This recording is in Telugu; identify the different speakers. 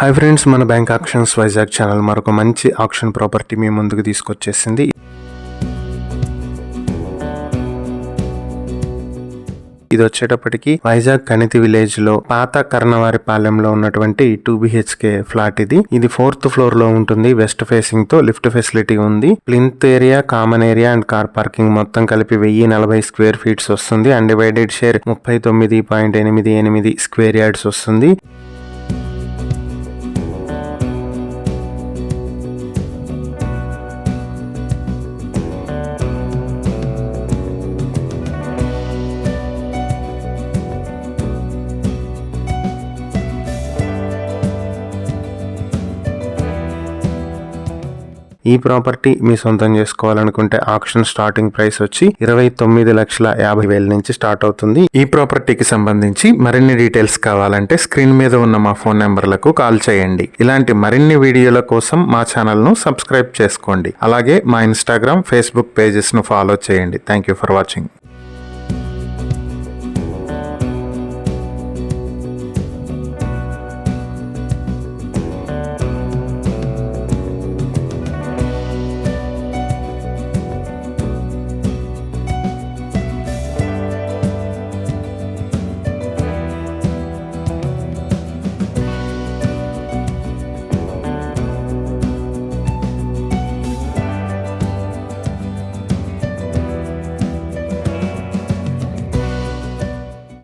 Speaker 1: హాయ్ ఫ్రెండ్స్, మన బ్యాంక్ ఆక్షన్స్ వైజాగ్ ఛానల్ మరొక మంచి ఆక్షన్ ప్రాపర్టీ మీ ముందుకు తీసుకొచ్చేసింది. ఇది వచ్చేటప్పటికి వైజాగ్ కణితి విలేజ్ లో పాత కర్ణవారిపాలెంలో ఉన్నటువంటి 2 BHK ఫ్లాట్. ఇది 4th ఫ్లోర్ లో ఉంటుంది. వెస్ట్ ఫేసింగ్ తో లిఫ్ట్ ఫెసిలిటీ ఉంది. Plinth area, common area and car parking మొత్తం కలిపి 1040 స్క్వేర్ ఫీట్స్ వస్తుంది. అన్డివైడెడ్ షేర్ 39.88 స్క్వేర్ యార్డ్స్ వస్తుంది. ఈ ప్రాపర్టీ మీ సొంతం చేసుకోవాలనుకుంటే ఆక్షన్ స్టార్టింగ్ ప్రైస్ వచ్చి 29,50,000 నుంచి స్టార్ట్ అవుతుంది. ఈ ప్రాపర్టీకి సంబంధించి మరిన్ని డీటెయిల్స్ కావాలంటే స్క్రీన్ మీద ఉన్న మా ఫోన్ నెంబర్లకు కాల్ చేయండి. ఇలాంటి మరిన్ని వీడియోల కోసం మా ఛానల్ ను సబ్స్క్రైబ్ చేసుకోండి. అలాగే మా ఇన్స్టాగ్రామ్, ఫేస్బుక్ పేజెస్ ను ఫాలో చేయండి. Thank you for watching.